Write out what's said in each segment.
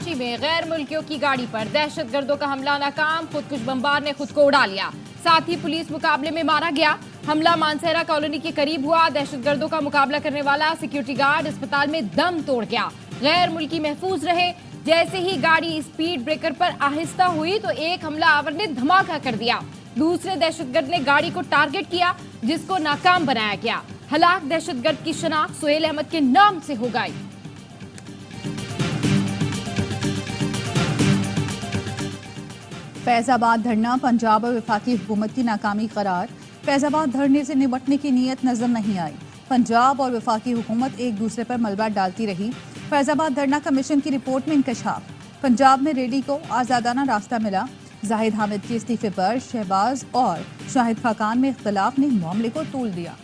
कराची में गैर मुल्कियों की गाड़ी पर दहशतगर्दों का हमला नाकाम, खुदकुश बमबार ने खुद को उड़ा लिया। साथ ही पुलिस मुकाबले में मारा गया। हमला मानसेरा कॉलोनी के करीब हुआ। दहशतगर्दों का मुकाबला करने वाला सिक्योरिटी गार्ड अस्पताल में दम तोड़ गया। गैर मुल्की महफूज रहे। जैसे ही गाड़ी स्पीड ब्रेकर पर आहिस्ता हुई तो एक हमलावर ने धमाका कर दिया। दूसरे दहशतगर्द ने गाड़ी को टारगेट किया, जिसको नाकाम बनाया गया। हलाक दहशतगर्द की शनाख्त सुहेल अहमद के नाम से हो गई। फैजाबाद धरना पंजाब और वफाकी हुकूमत की नाकामी करार। फैजाबाद धरने से निपटने की नीयत नजर नहीं आई। पंजाब और वफाकी हुकूमत एक दूसरे पर मलबा डालती रही। फैजाबाद धरना कमीशन की रिपोर्ट में इंकशाफ। पंजाब में रेडी को आज़ादाना रास्ता मिला। जाहिद हामिद के इस्तीफे पर शहबाज और शाहिद खाकान में इख्तलाफ ने मामले को तूल दिया।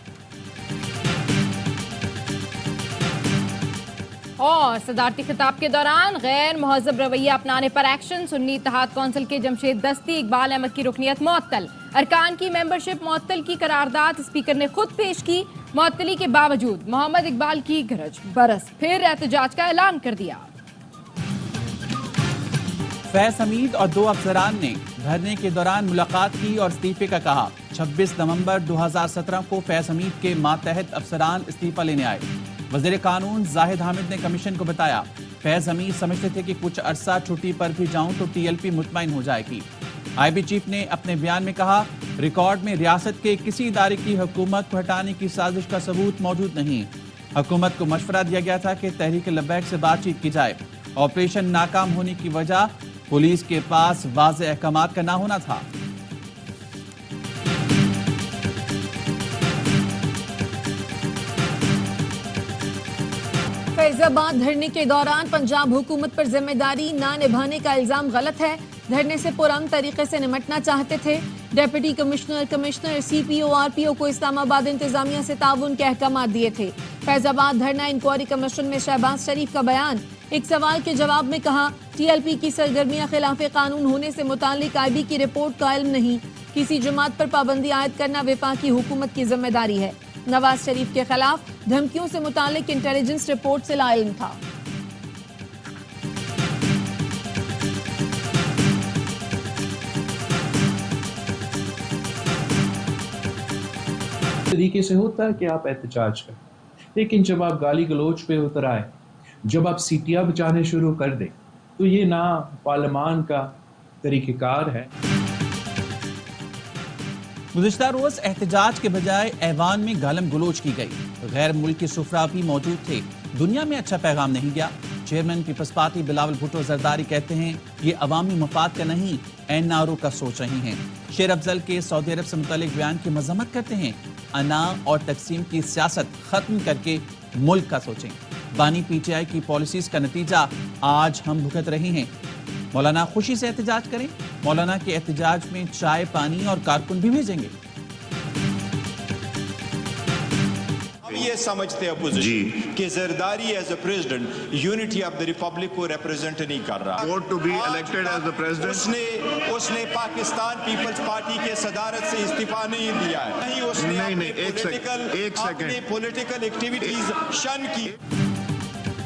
और सदारती खिताब के दौरान गैर महज़ब रवैया अपनाने पर एक्शन। सुन्नी इत्तेहाद कौंसिल के जमशेद दस्ती इकबाल अहमद की रुकनियत मुअत्तल। अरकान की मेंबरशिप मुअत्तल की करारदाद स्पीकर ने खुद पेश की। मुअत्तली के बावजूद मोहम्मद इकबाल की गरज बरस फिर एहतजाज का ऐलान कर दिया। फैज हमीद और 2 अफसरान ने धरने के दौरान मुलाकात की और इस्तीफे का कहा। 26 नवंबर 2017 को फैज हमीद के मातहत अफसरान इस्तीफा लेने आए। वज़ीर कानून जाहिद हामिद ने कमीशन को बताया, फैज हमीद समझते थे कि कुछ अरसा छुट्टी पर भी जाऊं तो टीएलपी मुतमईन हो जाएगी। आईबी चीफ ने अपने बयान में कहा, रिकॉर्ड में रियासत के किसी इदारे की हुकूमत को हटाने की साजिश का सबूत मौजूद नहीं। हुकूमत को मशवरा दिया गया था कि तहरीक लब्बैक से बातचीत की जाए। ऑपरेशन नाकाम होने की वजह पुलिस के पास वाज़ेह अहकामात का ना होना था। फैजाबाद धरने के दौरान पंजाब हुकूमत पर जिम्मेदारी ना निभाने का इल्जाम गलत है। धरने से पुरअमन तरीके से निमटना चाहते थे। डिप्टी कमिश्नर सीपीओ आरपीओ को इस्लामाबाद इंतजामिया से ताउन के अहकामात दिए थे। फैजाबाद धरना इंक्वायरी कमीशन में शहबाज शरीफ का बयान। एक सवाल के जवाब में कहा, टीएलपी की सरगर्मियां खिलाफ कानून होने से मुतालिक आईबी की रिपोर्ट का इल्म नहीं। किसी जमात पर पाबंदी आयद करना वफाकी हुकूमत की जिम्मेदारी है। नवाज शरीफ के खिलाफ धमकियों से मुतालिक इंटेलिजेंस रिपोर्ट से लाइल्म था। तरीके से होता है कि आप एहतजाज करें, लेकिन जब आप गाली गलोच पे उतर आए, जब आप सीटियां बचाने शुरू कर दें, तो ये ना पार्लियामान का तरीक़ेकार है। गुज़िश्ता रोज एहतजाज के बजाय ऐवान में गालम गलोच की गई। गैर मुल्की सुफरा भी मौजूद थे। दुनिया में अच्छा पैगाम नहीं गया। Chairman Peoples Party Bilawal Bhutto Zardari कहते हैं, ये अवामी मफाद का नहीं एनआरओ का सोच रही हैं। शेर अफजल के सऊदी अरब से मुतालिक बयान की मजम्मत करते हैं। अना और तकसीम की सियासत खत्म करके मुल्क का सोचें। बानी पीटीआई की पॉलिसीज का नतीजा आज हम भुगत रहे हैं। मौलाना खुशी से एहतजाज करें। मौलाना के एहतजाज में चाय पानी और कारकुन भी भेजेंगे। हम ये समझते हैं अपोजिशन कि Zardari as a president unity of the republic को रिप्रेजेंट नहीं कर रहा। Vote to be elected as the president. उसने पाकिस्तान पीपल्स पार्टी के सदारत से इस्तीफा नहीं दिया है। नहीं उसने अपनी पॉलिटिकल एक्टिविटीज शन की।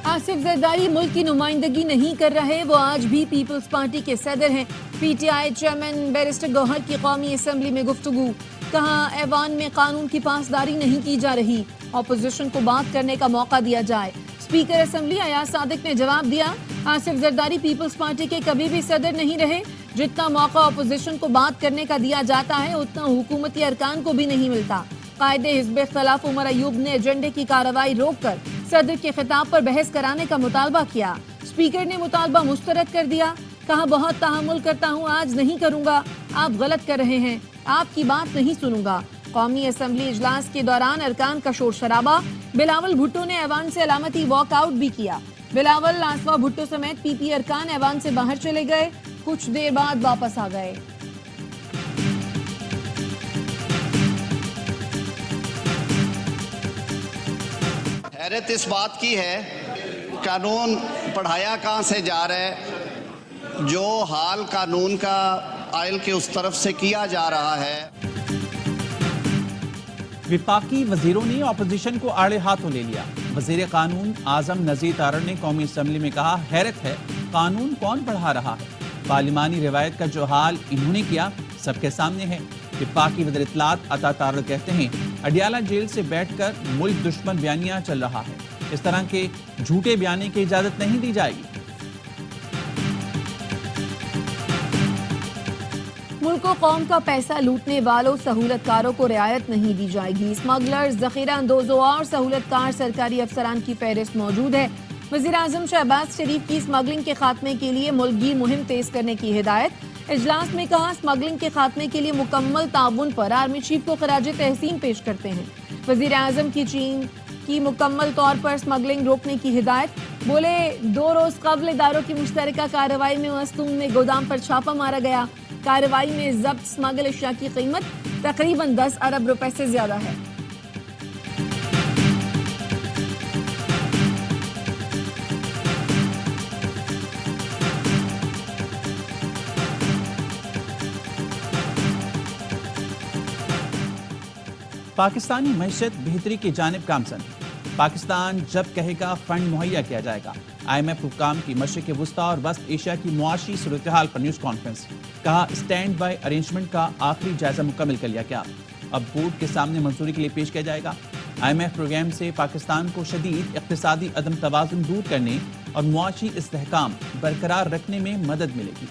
आसिफ जरदारी मुल्क की नुमाइंदगी नहीं कर रहे। वो आज भी पीपल्स पार्टी के सदर हैं। पीटीआई चेयरमैन बैरिस्टर गौहर की कौमी असम्बली में गुफ्तगू। कहा, ऐवान में कानून की पासदारी नहीं की जा रही। अपोजिशन को बात करने का मौका दिया जाए। स्पीकर असम्बली अयाज सादिक ने जवाब दिया, आसिफ जरदारी पीपल्स पार्टी के कभी भी सदर नहीं रहे। जितना मौका अपोजिशन को बात करने का दिया जाता है, उतना हुकूमती अरकान को भी नहीं मिलता। कायदे हिज़्ब खिलाफ उमर अयूब ने एजेंडे की कार्रवाई रोककर सदर के खिताब पर बहस कराने का मुतालबा किया। स्पीकर ने मुतालबा मुस्तरद कर दिया। कहा, बहुत तहम्मुल करता हूँ, आज नहीं करूँगा। आप गलत कर रहे हैं, आपकी बात नहीं सुनूंगा। कौमी असम्बली इजलास के दौरान अरकान का शोर शराबा। बिलावल भुट्टो ने ऐवान से अलामती वॉकआउट भी किया। बिलावल, आसफा भुट्टो समेत पीपी अरकान ऐवान से बाहर चले गए। कुछ देर बाद वापस आ गए। हैरत इस बात की है, कानून पढ़ाया कहाँ से जा रहा है। जो हाल कानून का आयल के उस तरफ से किया जा रहा है। विफाकी वजीरों ने अपोजिशन को आड़े हाथों ले लिया। वजीर कानून आजम नजीर तारड़ ने कौमी असम्बली में कहा, हैरत है कानून कौन पढ़ा रहा है। पार्लिमानी रिवायत का जो हाल इन्होंने किया सबके सामने है। विफाकी वज़ीर इत्तलात अता तारड़ कहते हैं, अडियाला जेल से बैठकर मुल्क दुश्मन बयानिया चल रहा है। इस तरह के झूठे बयानी की इजाजत नहीं दी जाएगी। मुल्क व कौम का पैसा लूटने वालों सहूलतकारों को रियायत नहीं दी जाएगी। स्मगलर्स, ज़ख़ीरा अंदोज़ों और सहूलतकार सरकारी अफसरान की फहरिस्त मौजूद है। वज़ीर आज़म शहबाज शरीफ की स्मगलिंग के खात्मे के लिए मुल्की मुहिम तेज करने की हिदायत। इजलास में कहा, स्मगलिंग के खात्मे के लिए मुकम्मल ताउन पर आर्मी चीफ को खराज तहसीन पेश करते हैं। वज़ीर आज़म की चीन की मुकम्मल तौर पर स्मगलिंग रोकने की हिदायत। बोले, 2 रोज कबल इदारों की मुश्तरका कार्रवाई में मस्तूम में गोदाम पर छापा मारा गया। कार्रवाई में जब्त स्मगल अशिया की कीमत तकरीबन 10 अरब रुपए से ज्यादा है। पाकिस्तानी मईशत बेहतरी की जानिब गामजन। पाकिस्तान जब कहेगा फंड मुहैया किया जाएगा। IMF हुक्काम की मशरिक वस्ता और वस्त एशिया की मुआशी सूरत हाल पर न्यूज़ कॉन्फ्रेंस। कहा, स्टैंड बाय अरेंजमेंट का आखिरी जायजा मुकम्मल कर लिया गया, अब बोर्ड के सामने मंजूरी के लिए पेश किया जाएगा। IMF प्रोग्राम से पाकिस्तान को शदीद इक़्तिसादी अदम तवाज़ुन दूर करने और मुआशी इस्तेहकाम बरकरार रखने में मदद मिलेगी।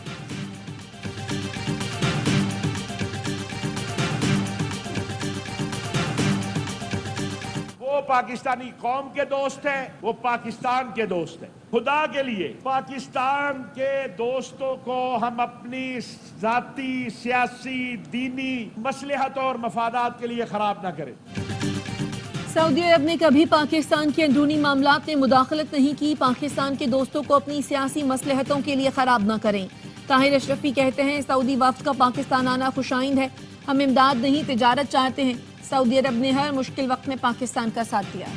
वो पाकिस्तानी कौम के दोस्त हैं, वो पाकिस्तान के दोस्त हैं। खुदा के लिए पाकिस्तान के दोस्तों को हम अपनी जाती, सियासी, दीनी मसलहत और मफादात के लिए खराब ना करें। सऊदी अरब ने कभी पाकिस्तान के अंदरूनी मामलात में मुदाखलत नहीं की। पाकिस्तान के दोस्तों को अपनी सियासी मसलहतों के लिए खराब न करें। ताहिर अशरफी कहते हैं, सऊदी वफ्द का पाकिस्तान आना खुशाइंद है। हम इमदाद नहीं, तिजारत चाहते हैं। सऊदी अरब ने हर मुश्किल वक्त में पाकिस्तान का साथ दिया।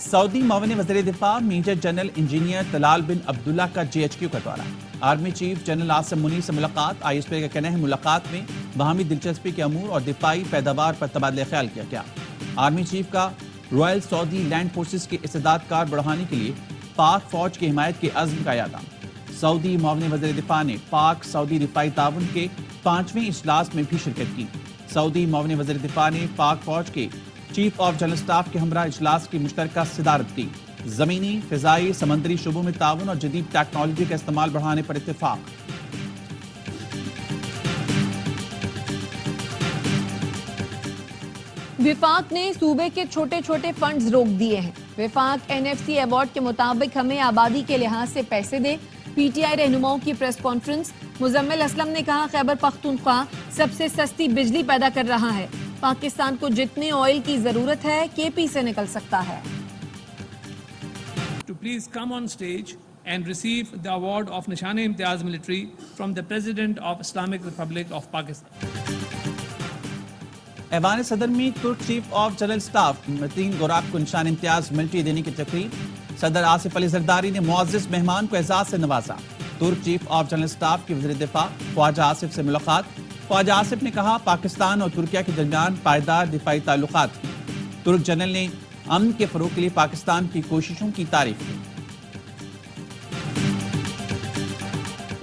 सऊदी मावन वज़ीर दिफा मेजर जनरल इंजीनियर तलाल बिन अब्दुल्ला का JHQ का दौरा। Army chief general Asim Munir से मुलाकात। ISP का कहना है, मुलाकात में बाहमी दिलचस्पी के अमूर और दिफाई पैदावार पर तबादला ख्याल किया गया। आर्मी चीफ का रॉयल सऊदी लैंड फोर्सेस के इस्तेदाद कार बढ़ाने के लिए पाक फौज की हिमायत के अज़्म का याद। सऊदी मावन वज़ीर दिफा ने पाक सऊदी दिफाई ताउन के 5वें इजलास में भी शिरकत की। सऊदी मावन वज़ीर दिफा ने पाक फौज के चीफ ऑफ जनरल स्टाफ के हमरा इजलास की मुश्तरका सदारत की। जमीनी, फिजाई, समंदरी शोबों में ताउन और जदीद टेक्नोलॉजी का इस्तेमाल बढ़ाने पर इत्तेफाक। विफाक ने सूबे के छोटे छोटे फंड्स रोक दिए हैं। विफाक NFC अवार्ड के मुताबिक हमें आबादी के लिहाज से पैसे दे। PTI रहनुमाओं की प्रेस कॉन्फ्रेंस। मुजम्मिल असलम ने कहा, खैबर पख्तूनख्वा सबसे सस्ती बिजली पैदा कर रहा है। पाकिस्तान को जितने ऑयल की जरूरत है KP से निकल सकता है। To please come on stage and receive the award of Nishan-e-Imtiyaz Military from the President of Islamic Republic of Pakistan. ऐवान सदर में तुर्क chief of general staff Metin Gurak को निशान इम्तियाज मिलिट्री देने की तकरीर। सदर आसिफ अली जरदारी ने मुअज़्ज़िज़ मेहमान को एजाज से नवाजा। तुर्क चीफ ऑफ जनरल स्टाफ के वज़ीर दिफा ख्वाजा आसिफ से मुलाकात। ख्वाजा आसिफ ने कहा, पाकिस्तान और तुर्किया के दरमियान पायदार दिफाई ताल्लुकात हैं। तुर्क जनरल ने अमन के फरोग के लिए पाकिस्तान की कोशिशों की तारीफ की।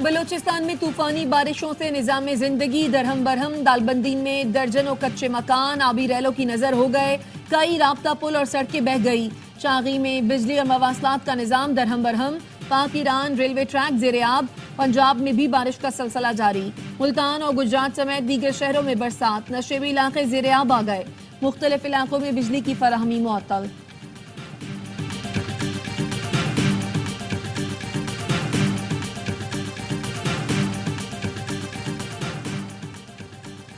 बलोचिस्तान में तूफानी बारिशों से निजाम जिंदगी दरहम बरहम। दालबंदीन में दर्जनों कच्चे मकान आबी रैलों की नजर हो गए। कई राब्ता पुल और सड़कें बह गई। चागी में बिजली और मवासलात का निजाम दरहम बरहम। पाक ईरान रेलवे ट्रैक ज़ेरे-आब। पंजाब में भी बारिश का सिलसिला जारी। मुल्तान और गुजरात समेत दीगर शहरों में बरसात। नशेबी इलाके ज़ेरे-आब आ गए। मुख्तलिफ इलाकों में बिजली की फराहमी मुअत्तल।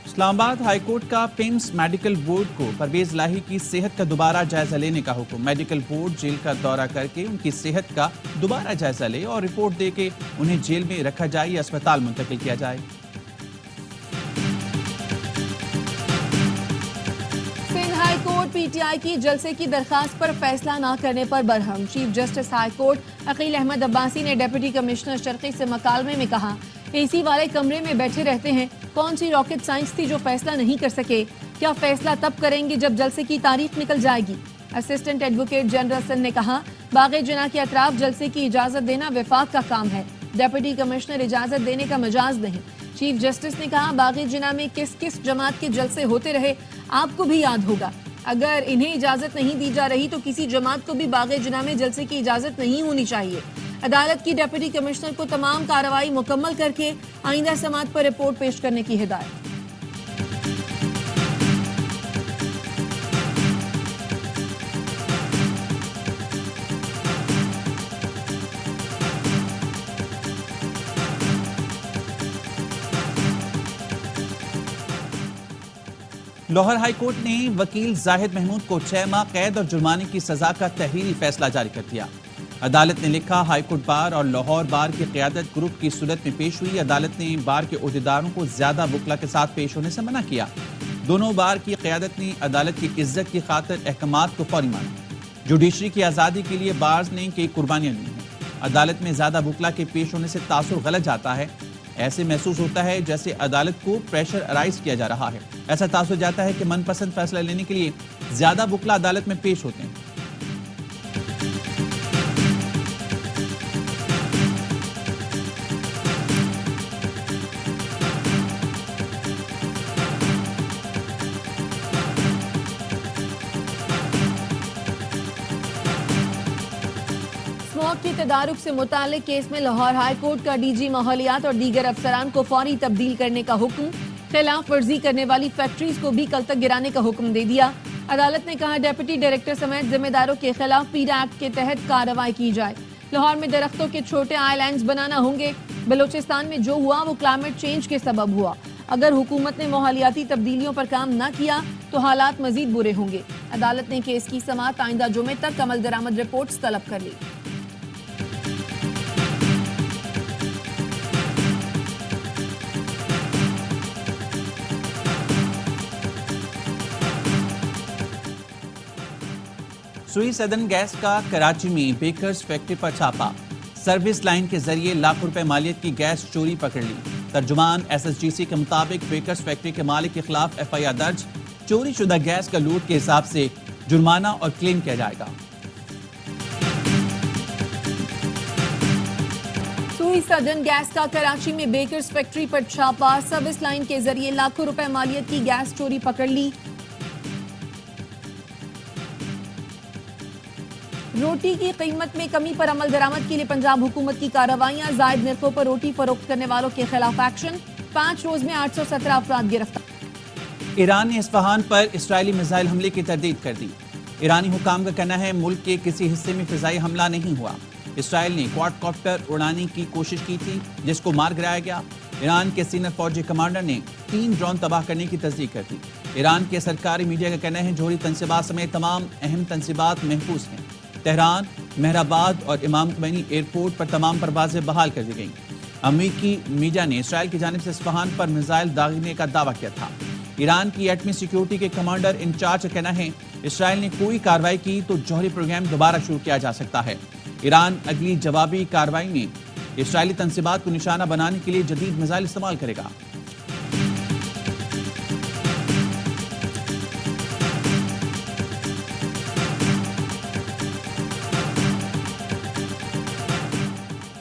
इस्लामाबाद हाईकोर्ट का पिम्स मेडिकल बोर्ड को परवेज लाही की सेहत का दोबारा जायजा लेने का हुक्म। मेडिकल बोर्ड जेल का दौरा करके उनकी सेहत का दोबारा जायजा ले और रिपोर्ट दे के उन्हें जेल में रखा जाए या अस्पताल मुंतकिल किया जाए। सिंध हाई कोर्ट PTI की जलसे की दरखास्त पर फैसला न करने पर बरहम। Chief justice high court Aqeel Ahmad Abbasi ने डिप्टी कमिश्नर शर्की से मकालमे में कहा, AC वाले कमरे में बैठे रहते हैं। कौन सी रॉकेट साइंस थी जो फैसला नहीं कर सके। क्या फैसला तब करेंगे जब जलसे की तारीख निकल जाएगी। असिस्टेंट एडवोकेट जनरल सिंह ने कहा, बाग़े जिना के अतराफ जलसे की इजाजत देना वफाक का काम है, डेप्यूटी कमिश्नर इजाजत देने का मजाज नहीं। चीफ जस्टिस ने कहा, बाग़े जिना में किस किस जमात के जलसे होते रहे आपको भी याद होगा। अगर इन्हें इजाजत नहीं दी जा रही तो किसी जमात को भी बाग़े जिना में जलसे की इजाजत नहीं होनी चाहिए। अदालत की डेप्यूटी कमिश्नर को तमाम कार्रवाई मुकम्मल करके आइंदा समाअत पर रिपोर्ट पेश करने की हिदायत। लाहौर हाई कोर्ट ने वकील जाहिद महमूद को 6 माह कैद और जुर्माने की सजा का तहरीरी फैसला जारी कर दिया। अदालत ने लिखा, हाई कोर्ट बार और लाहौर बार की क़यादत ग्रुप की सूरत में पेश हुई। अदालत ने बार के ओहदेदारों को ज्यादा वकला के साथ पेश होने से मना किया। दोनों बार की क़यादत ने अदालत की इज्जत की खातिर अहकामात को फौरी माना। जुडिशरी की आज़ादी के लिए बार्स ने कई कुर्बानियां ली हैं। अदालत में ज्यादा वकला के पेश होने से तासुर गलत जाता है। ऐसे महसूस होता है जैसे अदालत को प्रेशर अराइज किया जा रहा है। ऐसा तासुर जाता है कि मनपसंद फैसला लेने के लिए ज्यादा वकला अदालत में पेश होते हैं। स्मॉग की तदारुक से मुतालिक केस में लाहौर हाई कोर्ट का डीजी माहौलियात और दीगर अफसरान को फौरी तब्दील करने का हुक्म। खिलाफ वर्जी करने वाली फैक्ट्रीज को भी कल तक गिराने का हुक्म दे दिया। अदालत ने कहा, डेप्यूटी डायरेक्टर समेत जिम्मेदारों के खिलाफ पीरा एक्ट के तहत कार्रवाई की जाए। लाहौर में दरख्तों के छोटे आइलैंड्स बनाना होंगे। बलोचिस्तान में जो हुआ वो क्लाइमेट चेंज के सबब हुआ। अगर हुकूमत ने माहौलियाती तब्दीलियों पर काम न किया तो हालात मजीद बुरे होंगे। अदालत ने केस की समाअत आइंदा जुमे तक अमल दरामद रिपोर्ट्स तलब कर ली। सुई सदर्न गैस का कराची में बेकर्स फैक्ट्री पर छापा। सर्विस लाइन के जरिए लाखों रुपए मालियत की गैस चोरी पकड़ ली। तर्जुमान SSGC के मुताबिक बेकर्स फैक्ट्री के मालिक के खिलाफ FIR दर्ज। चोरी शुदा गैस का लूट के हिसाब से जुर्माना और क्लेम किया जाएगा। सुई सदर्न गैस का कराची में बेकर्स फैक्ट्री पर छापा। सर्विस लाइन के जरिए लाखों रुपए मालियत की गैस चोरी पकड़ ली। रोटी की कीमत में कमी पर अमल दरामद के लिए पंजाब हुकूमत की कार्रवाइयां। जायद निर्खों पर रोटी फरोख्त करने वालों के खिलाफ एक्शन। 5 रोज में 817 अफराद गिरफ्तार। ईरान ने इस्फहान पर इस्राएली मिसाइल हमले की तरदीद कर दी। ईरानी हुकाम का कहना है मुल्क के किसी हिस्से में फिजाई हमला नहीं हुआ। इस्राएल ने क्वाडकॉप्टर उड़ाने की कोशिश की थी जिसको मार गिराया गया। ईरान के सीनियर फौजी कमांडर ने 3 ड्रोन तबाह करने की तस्दीक कर दी। ईरान के सरकारी मीडिया का कहना है जोहरी तनसीबात समेत तमाम अहम तनसीबात महफूज हैं। तेहरान, मेहराबाद और इमाम खुमैनी एयरपोर्ट पर तमाम परवाजें बहाल कर दी गईं। अमेरिकी मीडिया ने इसराइल की जानिब से इस्फहान पर मिसाइल दागने का दावा किया था। ईरान की एटमी सिक्योरिटी के कमांडर इंचार्ज का कहना है इसराइल ने कोई कार्रवाई की तो जौहरी प्रोग्राम दोबारा शुरू किया जा सकता है। ईरान अगली जवाबी कार्रवाई में इसराइली तनसीबात को निशाना बनाने के लिए जदीद मिसाइल इस्तेमाल करेगा।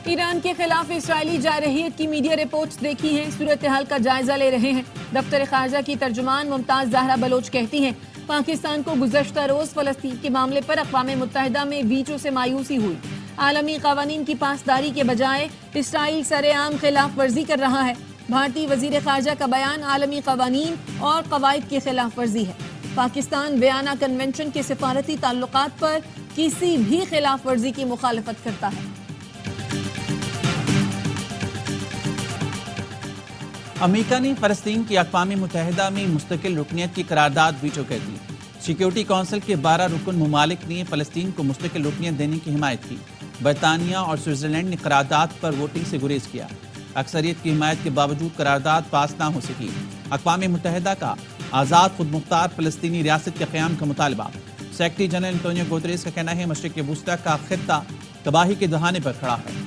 ईरान के खिलाफ इस्राएली जारहियत की मीडिया रिपोर्ट्स देखी हैं। सूरत हाल का जायजा ले रहे हैं। दफ्तर खारजा की तर्जुमान मुमताज ज़हरा बलोच कहती हैं, पाकिस्तान को गुज़श्ता रोज फलस्तीन के मामले पर अक़वाम मुत्तहिदा में वीटो से मायूसी हुई। आलमी क़वानीन की पासदारी के बजाय इसराइल सरेआम खिलाफ वर्जी कर रहा है। भारतीय वज़ीर खारजा का बयान आलमी क़वानीन और क़वाइद की खिलाफ वर्जी है। पाकिस्तान वियना कन्वेंशन के सिफारती ताल्लुकात पर किसी भी खिलाफ वर्जी की मुखालफत करता है। अमेरिका ने फ़लस्तीन की अक़वाम मुत्तहिदा में मुस्तकिल रुकनियत की करारदाद वीटो कर दी। सिक्योरिटी काउंसिल के 12 रुकन ममालिक ने फ़लस्तीन को मुस्तकिल रुकनियत देने की हिमायत की। बरतानिया और स्विट्ज़रलैंड ने करारदाद पर वोटिंग से गुरेज किया। अक्सरियत की हिमायत के बावजूद करारदाद पास ना हो सकी। अक़वाम मुत्तहिदा का आज़ाद खुद मुख्तार फ़लस्तीनी रियासत के क़याम का मुतालबा। सेक्रेटरी जनरल एंटोनियो गुतेरेस का कहना है मशरिक़ वुस्ता का ख़ित्ता तबाही के दहाने पर खड़ा है।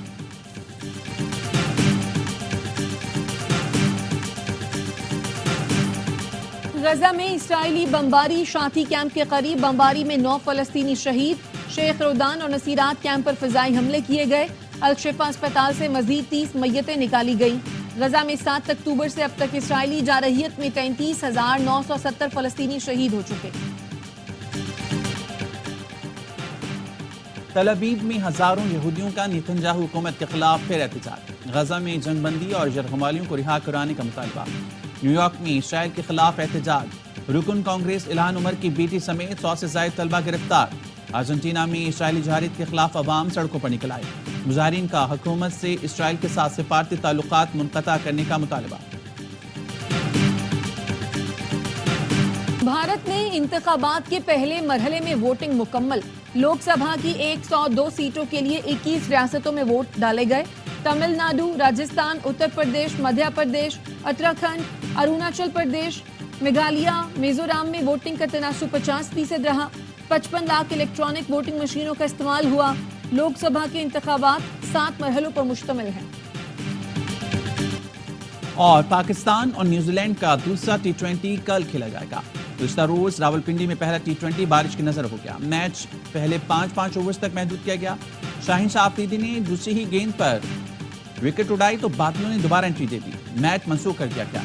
غزہ میں اسرائیلی بمباری، شاتی کیمپ کے قریب بمباری میں 9 فلسطینی شہید، شیخ رودان اور نصیرات کیمپ پر فضائی حملے کیے گئے۔ الشفا اسپتال سے مزید 30 میتیں نکالی گئیں۔ غزہ میں 7 اکتوبر سے اب تک اسرائیلی جارحیت میں 33,970 فلسطینی شہید ہو چکے۔ تل ابیب میں ہزاروں یہودیوں کا نتنیاہو حکومت کے خلاف پھر احتجاج۔ غزہ میں جنگ بندی اور یرغمالیوں کو رہا کرانے کا مطالبہ۔ نیو یارک میں اسرائیل کے خلاف احتجاج۔ رکن کانگریس الہان عمر کی بیٹی سمیت 100 سے زائد طلبہ گرفتار۔ ارجنٹینا میں اسرائیلی جارحیت کے خلاف عوام سڑکوں پر نکل آئے۔ مظاہرین کا حکومت سے اسرائیل کے ساتھ سفارتی تعلقات منقطع کرنے کا مطالبہ۔ بھارت میں انتخابات کے پہلے مرحلے میں ووٹنگ مکمل۔ لوک سبھا کی 102 سیٹوں کے لیے 21 ریاستوں میں ووٹ ڈالے گئے۔ تمل ناڈو، راجستھان، اتر پردیش، مدھیہ پردیش، اتراکھنڈ، اروناچل پردیش، میگھالیہ، میزورام میں ووٹنگ کا تناسب 50% رہا۔ 55 لاکھ الیکٹرانک ووٹنگ مشینوں کا استعمال ہوا۔ لوک سبھا کے انتخابات 7 مرحلوں پر مشتمل ہیں۔ اور پاکستان اور نیوزی لینڈ کا دوسرا T20 کل کھیلا جائے گا۔ گزشتہ روز راولپنڈی میں پہلا T20 بارش کی نظر ہو گیا۔ میچ پہلے 5 اوورز تک محدود کیا گیا۔ شاہین شاہ آفریدی نے دوسری ہی گیند پر وکٹ اڑائی تو بادلوں نے دوبارہ انٹری دے دی۔ میچ منسوخ کر دیا گیا۔